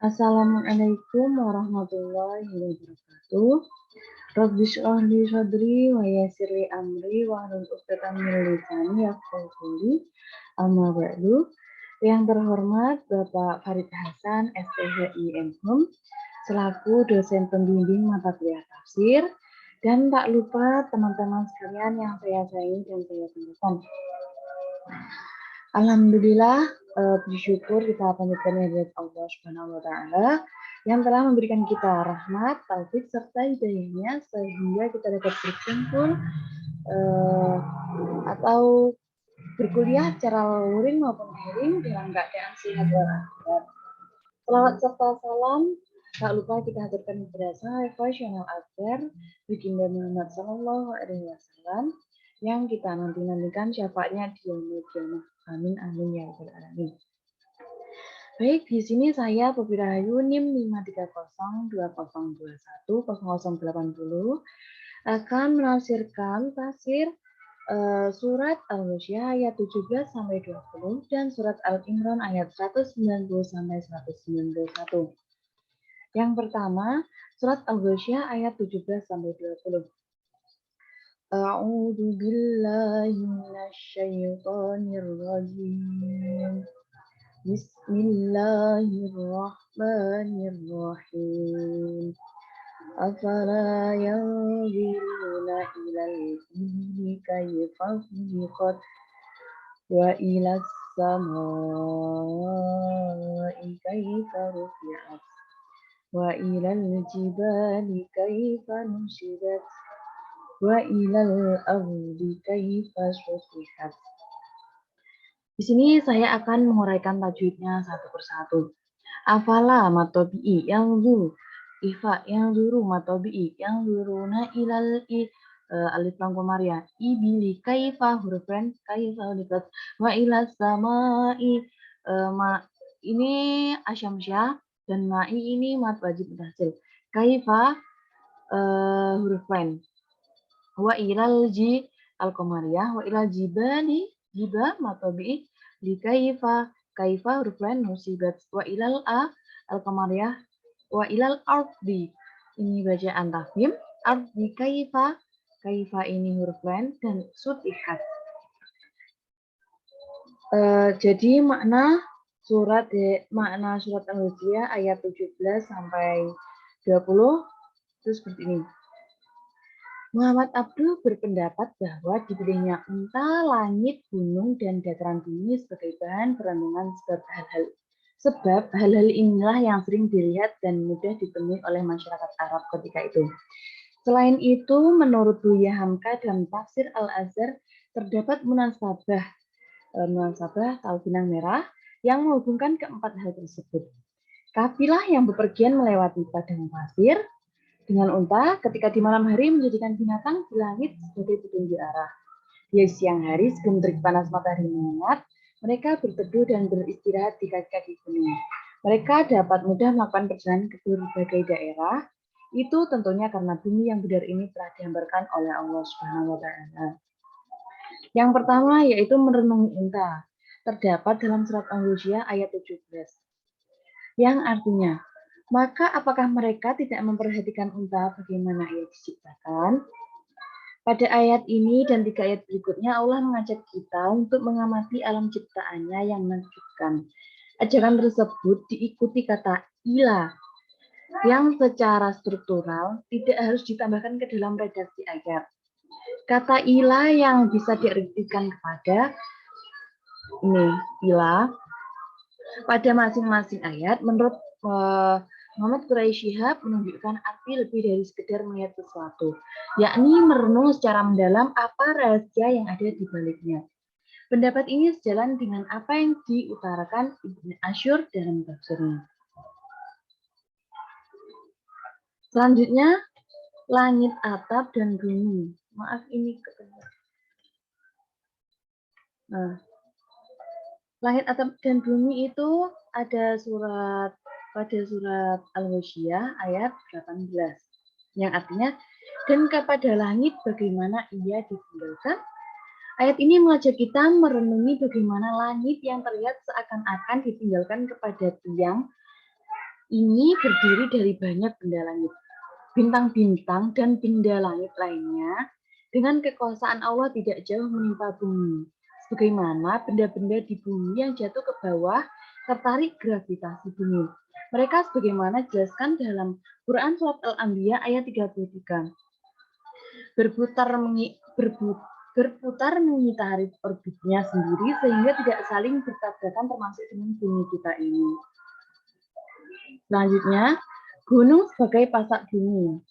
Assalamualaikum warahmatullahi wabarakatuh. Rabbi shrah li sadri wa yassir li amri wa hlul 'uqdatam min lisani yafqahu qawli. Amma ba'du. Yang terhormat Bapak Farid Hasan, SPHI MHum, selaku dosen pembimbing mata kuliah tafsir, dan tak lupa teman-teman sekalian yang saya sayangi dan saya banggakan. Alhamdulillah, bersyukur kita panjatkan hadirat Allah Subhanahu wa taala yang telah memberikan kita rahmat, taufik serta hidayahnya sehingga kita dapat berkumpul atau berkuliah secara luring maupun daring dalam keadaan sehat walafiat. Selawat serta salam tak lupa kita haturkan kepada Sayyidina Akbar Baginda Muhammad Sallallahu Alaihi Wasallam yang kita nanti-nantikan syafaatnya di yaumul qiyamah. Amin amin ya rabbal alamin. Baik, di sini saya Popi Rahayu NIM 53020210080 akan menafsirkan tafsir surat Al-Ghasyiyah ayat 17 sampai 20 dan surat Al-Imran ayat 190 sampai 191. Yang pertama, surat Al-Ghasyiyah ayat 17 sampai 20. A'udzu billahi minasyaitonir rajim. Bismillahirrahmanirrahim. Afala yanzuruna ilal ibli kayfa khuliqat wa ilas samai kayfa rufi'at wa ilal jibali kayfa nusibat wa ilal ardi kayfa sutihat. Di sini saya akan menguraikan tajwidnya satu persatu. Afala matobi'i yang zu, ifa yang zuru matobi'i yang zuruna ilal alif lam qamariyah ibili kaifa hurufan kaifa lipat wa ilas samai ma ini asyamsyah dan ma'i ini mat wajib mutasil. Kaifa hurufan wa ilal ji al qamariyah wa ilal jibali jiba matobi li kaifa huruf lain musibat wa ilal al qamariyah wa ilal ardi ini bacaan tafhim ardi kaifa ini huruf lain dan sutihat. Jadi makna surat Al-Ghasyiyah ayat 17 sampai 20 itu seperti ini. Muhammad Abdul berpendapat bahwa dipilihnya unta, langit, gunung, dan dataran bumi sebagai bahan perenungan sebab hal-hal inilah yang sering dilihat dan mudah ditemui oleh masyarakat Arab ketika itu. Selain itu, menurut Buya Hamka dalam tafsir Al-Azhar terdapat munasabah tali benang merah yang menghubungkan keempat hal tersebut. Kafilah yang bepergian melewati padang pasir dengan unta ketika di malam hari menjadikan binatang di langit sebagai petunjuk arah. Di siang hari sebelum terik panas matahari menyengat, mereka berteduh dan beristirahat di kaki-kaki gunung. Mereka dapat mudah melakukan perjalanan ke berbagai daerah. Itu tentunya karena bumi yang benar ini telah dihamparkan oleh Allah Subhanahu wa taala. Yang pertama yaitu merenungi unta. Terdapat dalam surat Al-Ghasyiyah ayat 17. Yang artinya, maka apakah mereka tidak memperhatikan unta bagaimana ia diciptakan? Pada ayat ini dan 3 ayat berikutnya Allah mengajak kita untuk mengamati alam ciptaannya yang menakjubkan. Ajaran tersebut diikuti kata ilah yang secara struktural tidak harus ditambahkan ke dalam redaksi ayat. Kata ilah yang bisa diartikan kepada ini ilah pada masing-masing ayat menurut Muhammad Quraisy Shihab menunjukkan arti lebih dari sekedar melihat sesuatu, yakni merenung secara mendalam apa rahasia yang ada di baliknya. Pendapat ini sejalan dengan apa yang diutarakan Ibnu Asyur dalam tafsirnya. Selanjutnya, langit, atap, dan bumi. Maaf ini ketemu. Nah, langit, atap, dan bumi itu ada pada surat Al-Ghasyiyah ayat 18 yang artinya dan kepada langit bagaimana ia ditinggalkan. Ayat ini mengajak kita merenungi bagaimana langit yang terlihat seakan-akan ditinggalkan kepada tiang ini berdiri dari banyak benda langit, bintang-bintang dan benda langit lainnya dengan kekuasaan Allah tidak jauh menimpa bumi. Sebagaimana benda-benda di bumi yang jatuh ke bawah tertarik gravitasi bumi. Mereka sebagaimana dijelaskan dalam Quran Surat Al-Anbiya ayat 33. Berputar mengitari orbitnya sendiri sehingga tidak saling bertabrakan termasuk dengan bumi kita ini. Selanjutnya, gunung sebagai pasak bumi.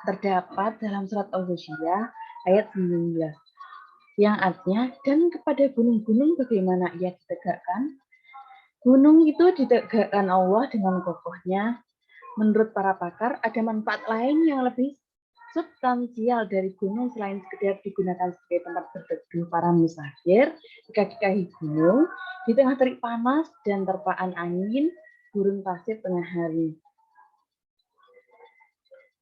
Terdapat dalam surat Al-Ghasyiyah ayat 19. Yang artinya, dan kepada gunung-gunung bagaimana ia ditegakkan? Gunung itu ditegakkan Allah dengan kokohnya. Menurut para pakar, ada manfaat lain yang lebih substansial dari gunung selain sekedar digunakan sebagai tempat berteduh para musafir di kaki-kaki gunung, di tengah terik panas dan terpaan angin, gurun pasir tengah hari.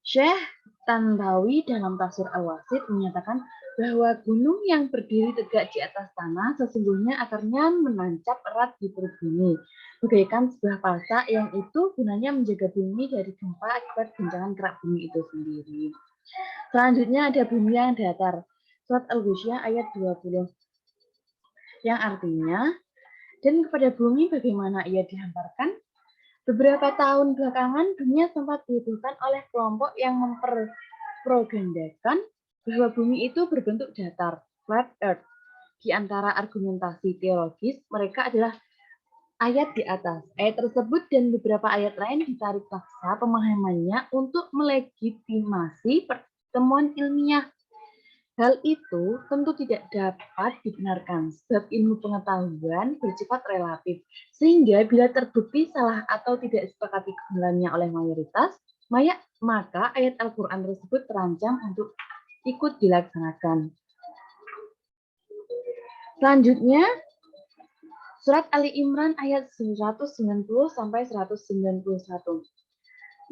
Syekh Tanbawi dalam tafsir Al-Wasit menyatakan bahwa gunung yang berdiri tegak di atas tanah sesungguhnya akarnya menancap erat di perut bumi, bagaikan sebuah pasak yang itu gunanya menjaga bumi dari gempa akibat guncangan kerak bumi itu sendiri. Selanjutnya ada bumi yang datar. Surat Al-Ghasyiyah ayat 20. Yang artinya, dan kepada bumi bagaimana ia dihamparkan? Beberapa tahun belakangan, dunia sempat dihebohkan oleh kelompok yang mempropagandakan bahwa bumi itu berbentuk datar, flat earth. Di antara argumentasi teologis, mereka adalah ayat di atas. Ayat tersebut dan beberapa ayat lain ditarik paksa pemahamannya untuk melegitimasi pertemuan ilmiah. Hal itu tentu tidak dapat dibenarkan, sebab ilmu pengetahuan bersifat relatif, sehingga bila terbukti salah atau tidak disepakati kebenarannya oleh mayoritas, maka ayat Al-Quran tersebut terancam untuk ikut dilaksanakan. Selanjutnya, surat Ali Imran ayat 190 sampai 191.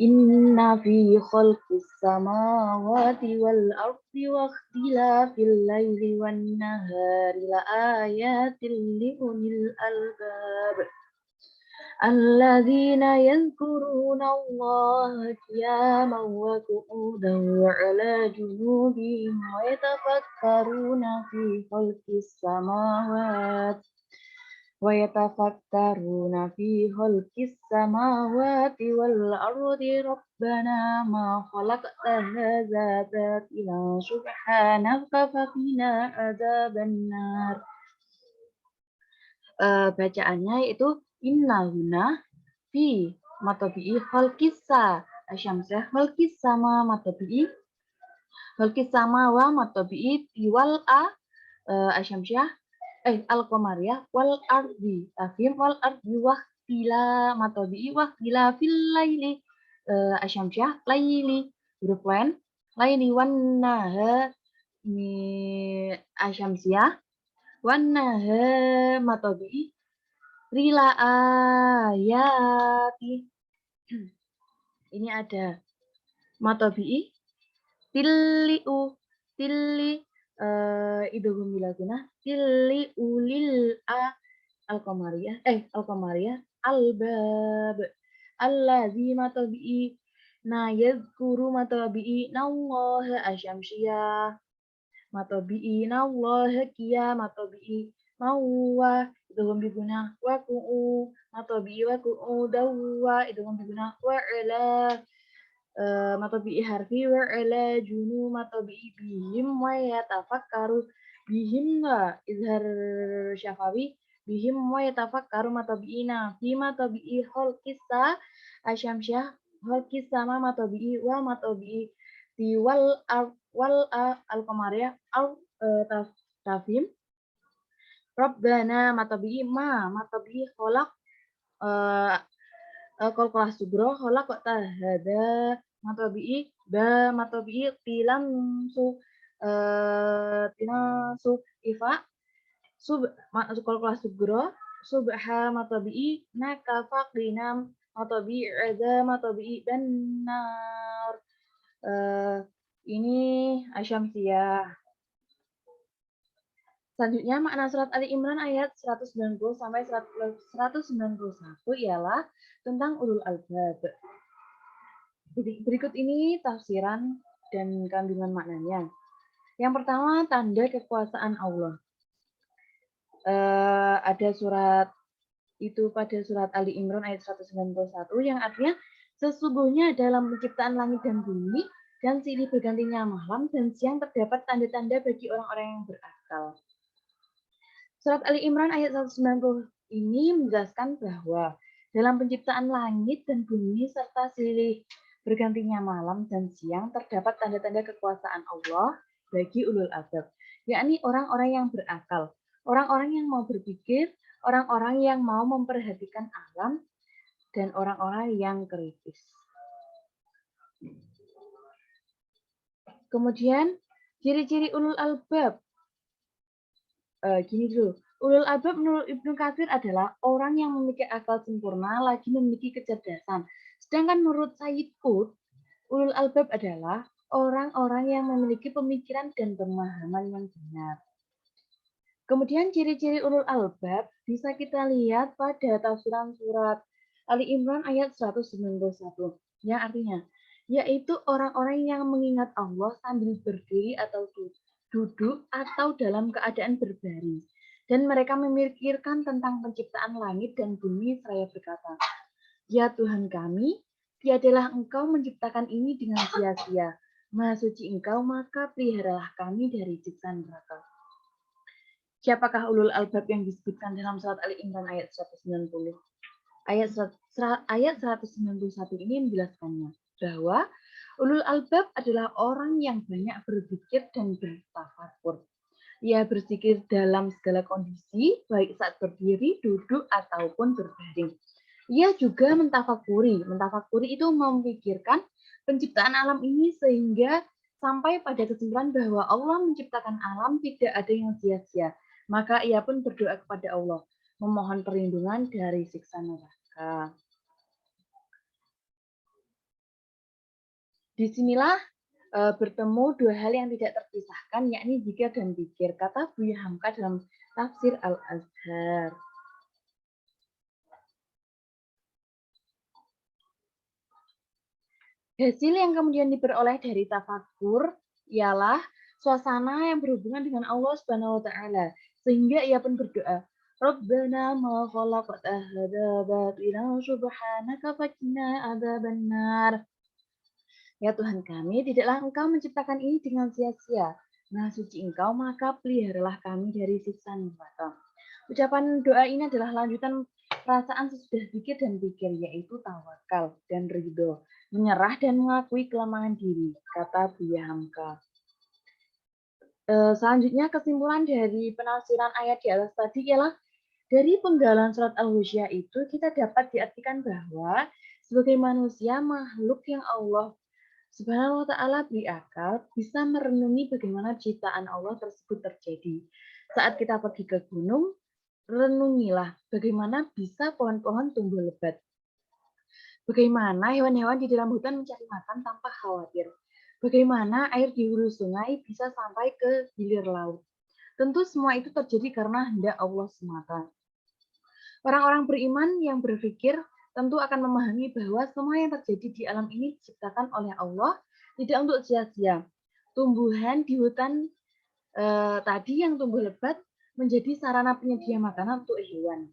Inna fi khalqis samawati wal ardi wa ikhtilafil laili wan nahari la ayatil li ulil albab alladzina yadhkuruna Allaha qiyaman wa qu'udan wa 'ala junubihim wa yatafakkaruna fi khalqis samawati وَيَتَفَكَّرُونَ فِي خَلْقِ السَّمَاوَاتِ وَالْأَرْضِ رَبَّنَا مَا خَلَقْتَ هَذَا بَاطِلًا سُبْحَانَكَ فَقِنَا عَذَابَ النَّارِ. Bacaannya yaitu innahuna fi matabi'i khalqissa asyamsah khalqis sama matabi'i khalqis sama wa matabi'i tiwal asyamsyah al-qamariyah wal ardi tafhim wal ardi wahtila matabi'i wahtila fil laili asyamsyah laili huruf laili wan nahar asyamsiyah wan nahar matabi'i rila ayati. Ini ada matabi'i tilli idgham bila gunah tilli ulil al-qamariyah albab allazi matabi'i yadhkuru matabi'i nallaha asyamsiyah matabi'i nallaha qiyam matabi'i mawwa idgham bi gunah wa qu'u matabi'i wa qu'u dawwa idgham bi gunah wa ala matabi'i harfi wa ala junu matabi'i bihim wa yatafakkaru bihim wa izhar syafawi bihim wa yatafakkaru matabi'ina fi matabi'i khalqissa asyamsyah khalqis sama matabi'i wa matabi'i di wal al-qamariyah tafhim Rabbana matabi'i matabi'i kholaq kalkulas subro kholaq kok tahada matabi'i tilam su ifa kalkulas subro subha matabi'i nakafaqinam matabi'i ada matabi'i dan nar. Ini asyamsiyah. Selanjutnya makna surat Ali Imran ayat 190 sampai 191 ialah tentang ulul albab. Berikut ini tafsiran dan kandungan maknanya. Yang pertama, tanda kekuasaan Allah. Ada surat itu pada surat Ali Imran ayat 191 yang artinya sesungguhnya dalam penciptaan langit dan bumi dan silih bergantinya malam dan siang terdapat tanda-tanda bagi orang-orang yang berakal. Surat Ali Imran ayat 190 ini menjelaskan bahwa dalam penciptaan langit dan bumi serta silih bergantinya malam dan siang terdapat tanda-tanda kekuasaan Allah bagi ulul albab, yakni orang-orang yang berakal, orang-orang yang mau berpikir, orang-orang yang mau memperhatikan alam, dan orang-orang yang kritis. Kemudian, ciri-ciri ulul albab. Gini dulu, ulul albab menurut Ibnu Katsir adalah orang yang memiliki akal sempurna lagi memiliki kecerdasan. Sedangkan menurut Sayyid Qutb, ulul albab adalah orang-orang yang memiliki pemikiran dan pemahaman yang benar. Kemudian ciri-ciri ulul albab bisa kita lihat pada tafsiran surat Ali Imran ayat 191 yang artinya yaitu orang-orang yang mengingat Allah sambil berdiri atau duduk atau dalam keadaan berbaring dan mereka memikirkan tentang penciptaan langit dan bumi seraya berkata, "Ya Tuhan kami, tiadalah Engkau menciptakan ini dengan sia-sia. Maha suci Engkau, maka peliharalah kami dari siksa neraka." Siapakah ulul albab yang disebutkan dalam surat Ali Imran ayat 190? Ayat 191 ini menjelaskannya bahwa ulul albab adalah orang yang banyak berpikir dan bertafakur. Ia berpikir dalam segala kondisi, baik saat berdiri, duduk, ataupun berbaring. Ia juga mentafakuri. Mentafakuri itu memikirkan penciptaan alam ini sehingga sampai pada kesimpulan bahwa Allah menciptakan alam tidak ada yang sia-sia. Maka ia pun berdoa kepada Allah, memohon perlindungan dari siksa neraka. Disinilah bertemu dua hal yang tidak terpisahkan, yakni zikir dan pikir, kata Buya Hamka dalam tafsir Al-Azhar. Hasil yang kemudian diperoleh dari tafakur ialah suasana yang berhubungan dengan Allah Subhanahu wa taala sehingga ia pun berdoa, Rabbana ma khalaqta hadza batilan subhanaka faqina adzabannar. Ya Tuhan kami, tidaklah Engkau menciptakan ini dengan sia-sia. Maha suci Engkau, maka peliharalah kami dari siksa neraka. Ucapan doa ini adalah lanjutan perasaan sesudah pikir dan pikir, yaitu tawakal dan ridho, menyerah dan mengakui kelemahan diri, kata Buya Hamka. Selanjutnya kesimpulan dari penafsiran ayat di atas tadi ialah dari penggalan surat Al-Husyah itu kita dapat diartikan bahwa sebagai manusia makhluk yang Allah Subhanahu wa ta'ala beri akal bisa merenungi bagaimana ciptaan Allah tersebut terjadi. Saat kita pergi ke gunung, renungilah bagaimana bisa pohon-pohon tumbuh lebat. Bagaimana hewan-hewan di dalam hutan mencari makan tanpa khawatir. Bagaimana air di hulu sungai bisa sampai ke hilir laut. Tentu semua itu terjadi karena hendak Allah semata. Orang-orang beriman yang berpikir tentu akan memahami bahwa semua yang terjadi di alam ini diciptakan oleh Allah tidak untuk sia-sia. Tumbuhan di hutan tadi yang tumbuh lebat menjadi sarana penyedia makanan untuk hewan.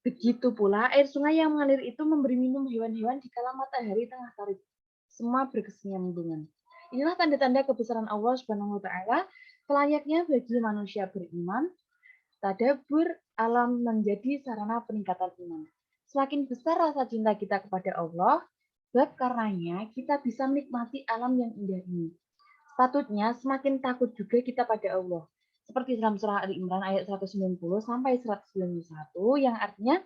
Begitu pula air sungai yang mengalir itu memberi minum hewan-hewan di kala matahari tengah terik. Semua berkesinambungan. Inilah tanda-tanda kebesaran Allah Subhanahu wa taala selayaknya bagi manusia beriman. Tadabbur alam menjadi sarana peningkatan iman. Semakin besar rasa cinta kita kepada Allah, sebab karenanya kita bisa menikmati alam yang indah ini. Sepatutnya semakin takut juga kita pada Allah. Seperti dalam surah Ali Imran ayat 190 sampai 191 yang artinya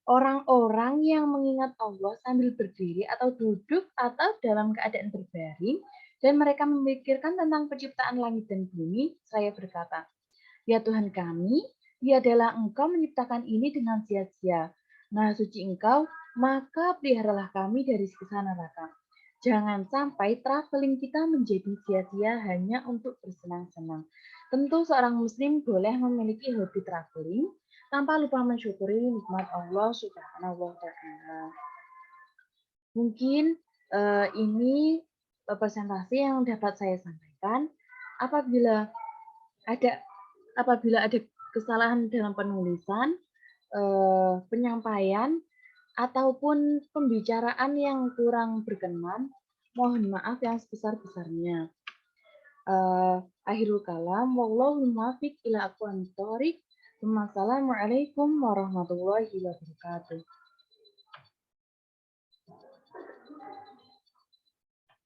orang-orang yang mengingat Allah sambil berdiri atau duduk atau dalam keadaan berbaring dan mereka memikirkan tentang penciptaan langit dan bumi, saya berkata, "Ya Tuhan kami, tiadalah Engkau menciptakan ini dengan sia-sia. Maha suci Engkau, maka peliharalah kami dari siksa neraka. Jangan sampai traveling kita menjadi sia-sia hanya untuk bersenang-senang. Tentu seorang muslim boleh memiliki hobi traveling tanpa lupa mensyukuri nikmat Allah Subhanahu wa taala. Mungkin ini presentasi yang dapat saya sampaikan. Apabila ada apabila ada kesalahan dalam penulisan, penyampaian ataupun pembicaraan yang kurang berkenan, mohon maaf yang sebesar-besarnya. Akhirul kalam, wallahul muwaffiq ila aqwamit thoriq. Wassalamualaikum warahmatullahi wabarakatuh.